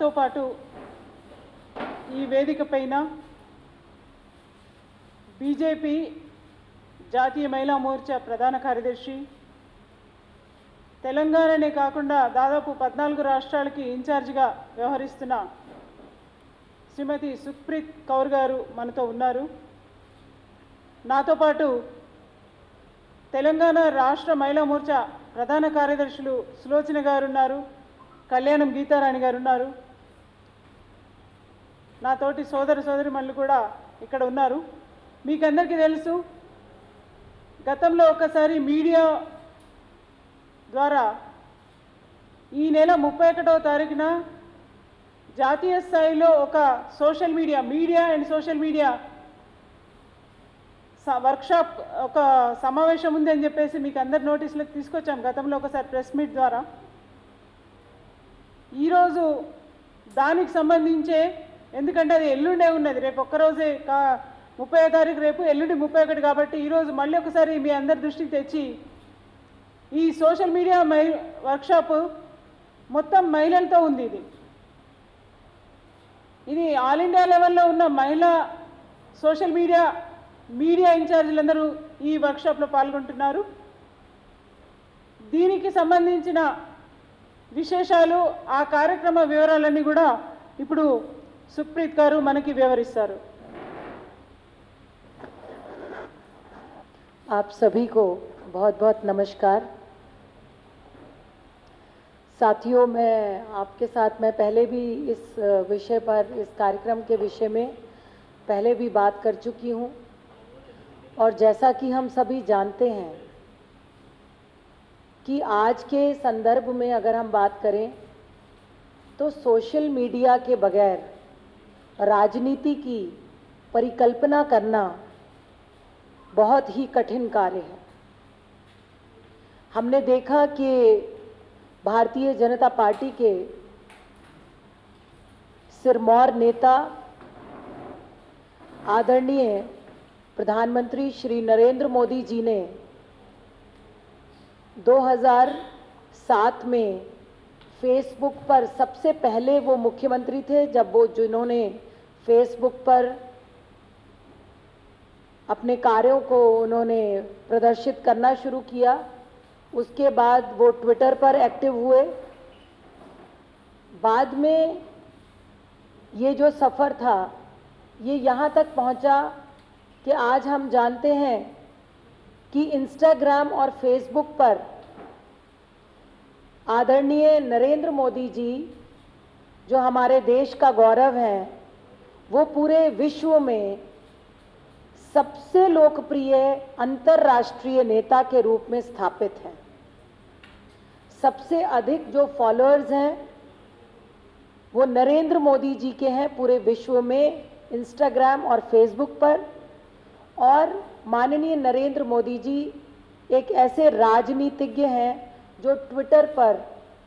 నాతో పాటు ఈ వేదిక పైన బీజేపీ జాతీయ మహిళా మోర్చా ప్రధాన కార్యదర్శి, తెలంగాణనే కాకుండా దాదాపు 14 రాష్ట్రాలకి ఇన్ఛార్జిగా వ్యవహరిస్తున్న శ్రీమతి సుఖ్ప్రీత్ కౌర్ గారు మనతో ఉన్నారు. నాతో పాటు తెలంగాణ రాష్ట్ర మహిళా మోర్చా ప్రధాన కార్యదర్శులు సులోచన గారు ఉన్నారు, కళ్యాణం గీతారాణి గారు ఉన్నారు. నాతోటి సోదరిమణులు కూడా ఇక్కడ ఉన్నారు. మీకు అందరికీ తెలుసు, గతంలో ఒకసారి మీడియా ద్వారా ఈ నెల 31వ తారీఖున జాతీయ స్థాయిలో ఒక media and social media workshop, ఒక సమావేశం ఉంది అని చెప్పేసి మీకు అందరి నోటీసులకు తీసుకొచ్చాం గతంలో ఒకసారి ప్రెస్ మీట్ ద్వారా. ఈరోజు దానికి సంబంధించే, ఎందుకంటే అది ఎల్లుండే ఉన్నది, రేపు ఒక్కరోజే 30వ తారీఖు, రేపు ఎల్లుండి 31 కాబట్టి ఈరోజు మళ్ళీ ఒకసారి మీ అందరి దృష్టికి తెచ్చి ఈ సోషల్ మీడియా వర్క్షాప్ మొత్తం మహిళలతో ఉంది. ఇది ఆల్ ఇండియా లెవెల్లో ఉన్న మహిళా సోషల్ మీడియా ఇన్ఛార్జీలందరూ ఈ వర్క్షాప్లో పాల్గొంటున్నారు. దీనికి సంబంధించిన విశేషాలు, ఆ కార్యక్రమ వివరాలన్నీ కూడా ఇప్పుడు సుఖ్ప్రీత్ గారు మనకి వివరిస్తారు. आप सभी को बहुत बहुत नमस्कार। साथियों, मैं आपके साथ पहले भी इस विषय पर, इस कार्यक्रम के विषय में पहले भी बात कर चुकी हूँ, और जैसा कि हम सभी जानते हैं कि आज के संदर्भ में अगर हम बात करें तो सोशल मीडिया के बगैर राजनीति की परिकल्पना करना बहुत ही कठिन कार्य है। हमने देखा कि भारतीय जनता पार्टी के सिरमौर नेता आदरणीय प्रधानमंत्री श्री नरेंद्र मोदी जी ने 2007 में फेसबुक पर, सबसे पहले वो मुख्यमंत्री थे जब जिन्होंने फेसबुक पर अपने कार्यों को उन्होंने प्रदर्शित करना शुरू किया। उसके बाद वो ट्विटर पर एक्टिव हुए। बाद में ये जो सफ़र था ये यहाँ तक पहुँचा कि आज हम जानते हैं कि इंस्टाग्राम और फेसबुक पर आदरणीय नरेंद्र मोदी जी, जो हमारे देश का गौरव हैं, वो पूरे विश्व में सबसे लोकप्रिय अंतर्राष्ट्रीय नेता के रूप में स्थापित हैं। सबसे अधिक जो फॉलोअर्स हैं वो नरेंद्र मोदी जी के हैं पूरे विश्व में, इंस्टाग्राम और फेसबुक पर। और माननीय नरेंद्र मोदी जी एक ऐसे राजनीतिज्ञ हैं जो ट्विटर पर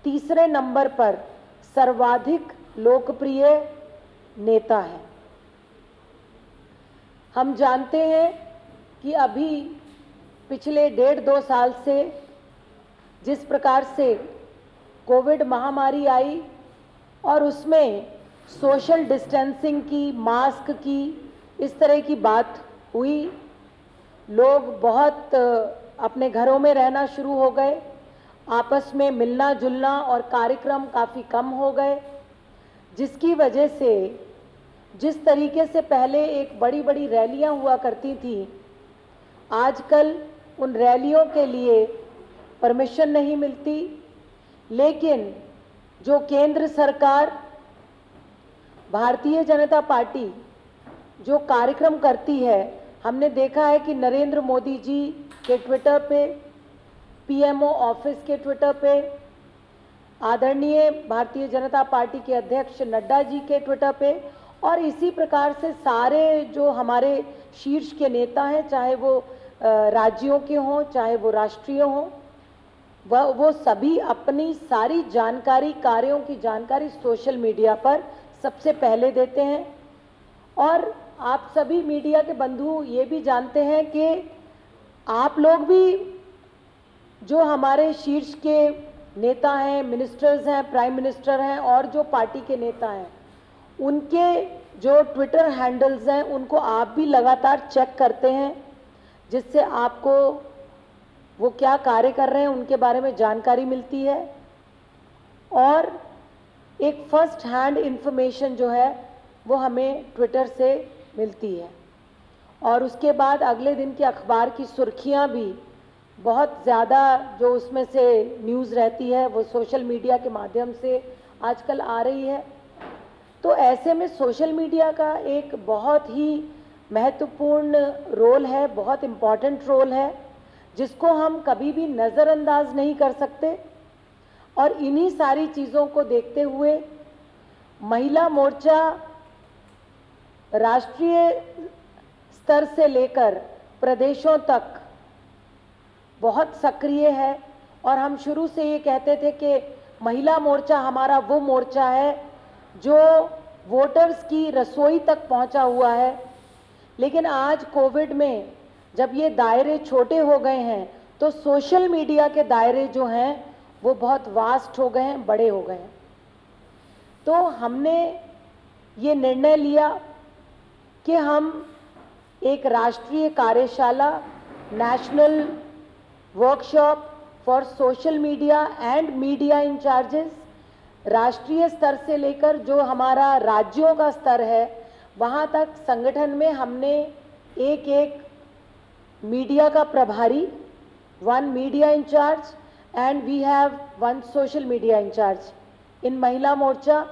तीसरे नंबर पर सर्वाधिक लोकप्रिय नेता हैं। हम जानते हैं कि अभी पिछले 1.5-2 साल से जिस प्रकार से कोविड महामारी आई और उसमें सोशल डिस्टेंसिंग की, मास्क की, इस तरह की बात हुई, लोग बहुत अपने घरों में रहना शुरू हो गए, आपस में मिलना जुलना और कार्यक्रम काफ़ी कम हो गए, जिसकी वजह से जिस तरीके से पहले एक बड़ी बड़ी रैलियां हुआ करती थी, आजकल उन रैलियों के लिए परमिशन नहीं मिलती। लेकिन जो केंद्र सरकार, भारतीय जनता पार्टी जो कार्यक्रम करती है, हमने देखा है कि नरेंद्र मोदी जी के ट्विटर पे, पीएमओ ऑफिस के ट्विटर पे, आदरणीय भारतीय जनता पार्टी के अध्यक्ष नड्डा जी के ट्विटर पे, और इसी प्रकार से सारे जो हमारे शीर्ष के नेता हैं, चाहे वो राज्यों के हों चाहे वो राष्ट्रीय हों, वो सभी अपनी सारी जानकारी, कार्यों की जानकारी सोशल मीडिया पर सबसे पहले देते हैं। और आप सभी मीडिया के बंधु ये भी जानते हैं कि आप लोग भी, जो हमारे शीर्ष के नेता हैं, मिनिस्टर्स हैं, प्राइम मिनिस्टर हैं और जो पार्टी के नेता हैं, उनके जो ट्विटर हैंडल्स हैं उनको आप भी लगातार चेक करते हैं, जिससे आपको वो क्या कार्य कर रहे हैं उनके बारे में जानकारी मिलती है और एक फर्स्ट हैंड इंफॉर्मेशन जो है वो हमें ट्विटर से मिलती है। और उसके बाद अगले दिन के अखबार की सुर्खियां भी बहुत ज़्यादा जो उसमें से न्यूज़ रहती है वो सोशल मीडिया के माध्यम से आजकल आ रही है। तो ऐसे में सोशल मीडिया का एक बहुत ही महत्वपूर्ण रोल है, बहुत इम्पॉर्टेंट रोल है, जिसको हम कभी भी नज़रअंदाज नहीं कर सकते। और इन्हीं सारी चीज़ों को देखते हुए महिला मोर्चा राष्ट्रीय स्तर से लेकर प्रदेशों तक बहुत सक्रिय है और हम शुरू से ये कहते थे कि महिला मोर्चा हमारा वो मोर्चा है जो वोटर्स की रसोई तक पहुंचा हुआ है। लेकिन आज कोविड में जब ये दायरे छोटे हो गए हैं तो सोशल मीडिया के दायरे जो हैं वो बहुत वास्ट हो गए हैं, बड़े हो गए हैं। तो हमने ये निर्णय लिया कि हम एक राष्ट्रीय कार्यशाला, national workshop for social media and media incharges, राष्ट्रीय स्तर से लेकर जो हमारा राज्यों का स्तर है वहाँ तक संगठन में हमने एक एक मीडिया का प्रभारी, one media incharge and we have one social media incharge in Mahila Morcha,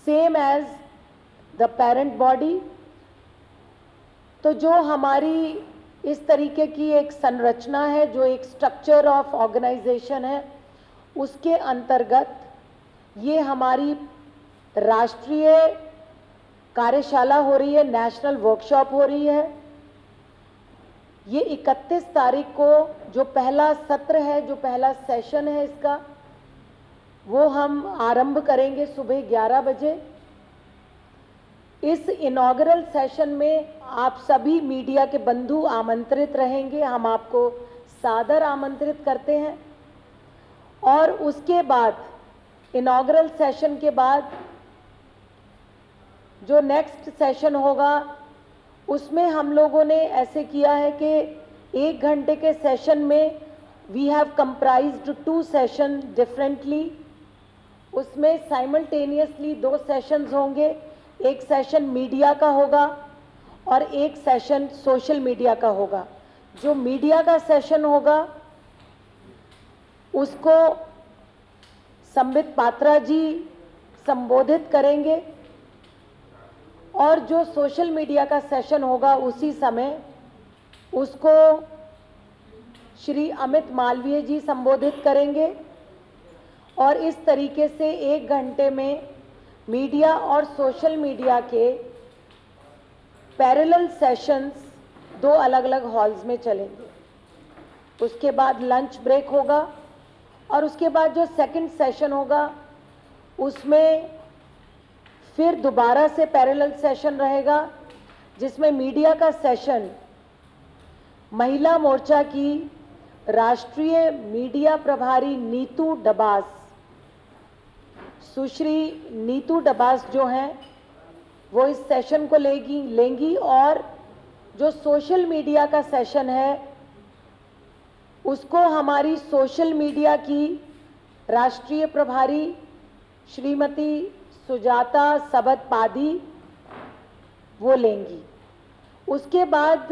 same as the parent body. तो जो हमारी इस तरीके की एक संरचना है, जो एक स्ट्रक्चर ऑफ ऑर्गेनाइजेशन है, उसके अंतर्गत ये हमारी राष्ट्रीय कार्यशाला हो रही है, नेशनल वर्कशॉप हो रही है। ये 31 तारीख को जो पहला सत्र है, जो पहला सेशन है इसका, वो हम आरंभ करेंगे सुबह 11 बजे। इस इनॉग्रल सेशन में आप सभी मीडिया के बंधु आमंत्रित रहेंगे, हम आपको सादर आमंत्रित करते हैं। और उसके बाद इनॉग्रल सेशन के बाद जो नेक्स्ट सेशन होगा उसमें हम लोगों ने ऐसे किया है कि 1 घंटे के सेशन में we have comprised 2 session differently. उसमें साइमल्टेनियसली 2 सेशंस होंगे, एक सेशन मीडिया का होगा और एक सेशन सोशल मीडिया का होगा। जो मीडिया का सेशन होगा उसको संबित पात्रा जी संबोधित करेंगे और जो सोशल मीडिया का सेशन होगा उसी समय उसको श्री अमित मालवीय जी संबोधित करेंगे। और इस तरीके से 1 घंटे में मीडिया और सोशल मीडिया के पैरेलल सेशंस 2 अलग अलग हॉल्स में चलेंगे। उसके बाद लंच ब्रेक होगा और उसके बाद जो सेकंड सेशन होगा उसमें फिर दोबारा से पैरेलल सेशन रहेगा, जिसमें मीडिया का सेशन महिला मोर्चा की राष्ट्रीय मीडिया प्रभारी नीतू डबास, सुश्री नीतू डबास जो हैं वो इस सेशन को लेंगी और जो सोशल मीडिया का सेशन है उसको हमारी सोशल मीडिया की राष्ट्रीय प्रभारी श्रीमती सुजाता सबद पादी वो लेंगी। उसके बाद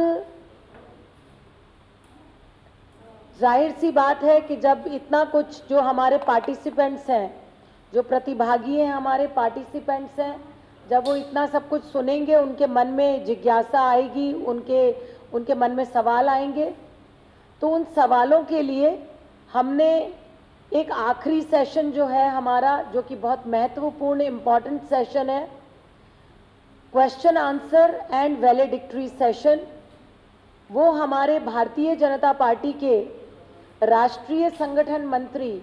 जाहिर सी बात है कि जब इतना कुछ जो हमारे पार्टिसिपेंट्स हैं, जो प्रतिभागी हैं, हमारे पार्टिसिपेंट्स हैं, जब वो इतना सब कुछ सुनेंगे उनके मन में जिज्ञासा आएगी, उनके मन में सवाल आएंगे। तो उन सवालों के लिए हमने एक आखिरी सेशन जो है हमारा, जो कि बहुत महत्वपूर्ण इम्पॉर्टेंट सेशन है, क्वेश्चन आंसर एंड वैलेडिक्टरी सेशन, वो हमारे भारतीय जनता पार्टी के राष्ट्रीय संगठन मंत्री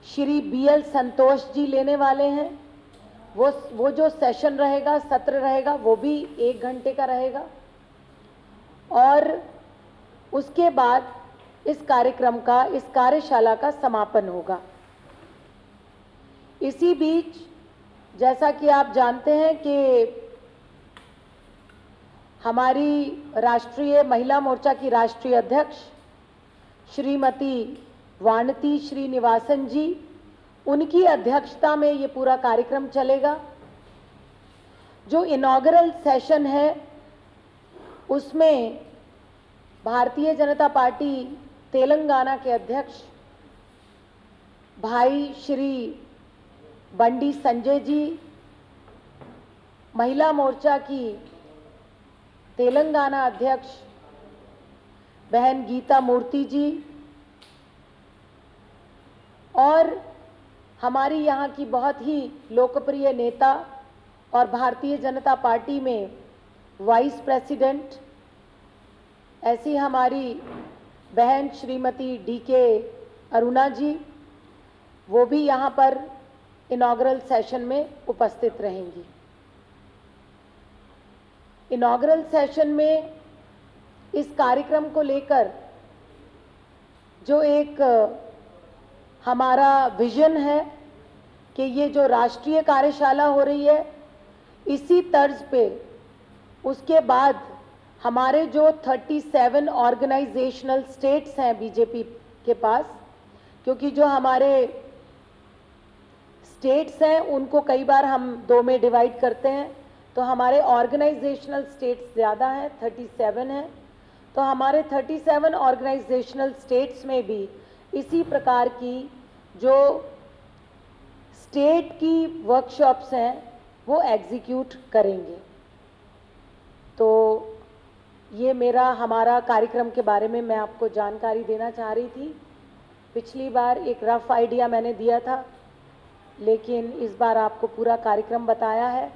श्री BL संतोष जी लेने वाले हैं। वो जो सेशन रहेगा, सत्र रहेगा, वो भी 1 घंटे का रहेगा। और उसके बाद इस कार्यक्रम का, इस कार्यशाला का समापन होगा। इसी बीच जैसा कि आप जानते हैं कि हमारी राष्ट्रीय महिला मोर्चा की राष्ट्रीय अध्यक्ष श्रीमती वानती श्रीनिवासन जी, उनकी अध्यक्षता में ये पूरा कार्यक्रम चलेगा। जो इनॉग्रल सेशन है उसमें भारतीय जनता पार्टी तेलंगाना के अध्यक्ष भाई श्री बंडी संजय जी, महिला मोर्चा की तेलंगाना अध्यक्ष बहन गीता मूर्ति जी और हमारी यहाँ की बहुत ही लोकप्रिय नेता और भारतीय जनता पार्टी में वाइस प्रेसिडेंट ऐसी हमारी बहन श्रीमती DK अरुणा जी, वो भी यहाँ पर इनॉग्रल सेशन में उपस्थित रहेंगी। इनॉग्रल सेशन में इस कार्यक्रम को लेकर जो एक हमारा विजन है कि ये जो राष्ट्रीय कार्यशाला हो रही है, इसी तर्ज पे उसके बाद हमारे जो 37 ऑर्गेनाइजेशनल स्टेट्स हैं बीजेपी के पास, क्योंकि जो हमारे स्टेट्स हैं उनको कई बार हम 2 में डिवाइड करते हैं, तो हमारे ऑर्गेनाइजेशनल स्टेट्स ज़्यादा हैं, 37 हैं। तो हमारे 37 ऑर्गेनाइजेशनल स्टेट्स में भी इसी प्रकार की जो स्टेट की वर्कशॉप्स हैं वो एग्जीक्यूट करेंगे। तो ये हमारा कार्यक्रम के बारे में मैं आपको जानकारी देना चाह रही थी। पिछली बार एक रफ आइडिया मैंने दिया था, लेकिन इस बार आपको पूरा कार्यक्रम बताया है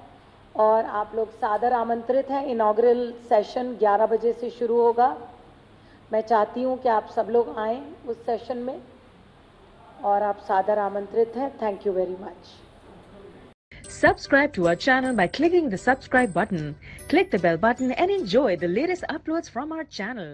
और आप लोग सादर आमंत्रित हैं। इनॉग्रल सेशन 11 बजे से शुरू होगा। मैं चाहती हूँ कि आप सब लोग आएँ उस सेशन में और आप सादर आमंत्रित हैं। Thank you very much. Subscribe to our channel by clicking the subscribe button. Click the bell button and enjoy the latest uploads from our channel.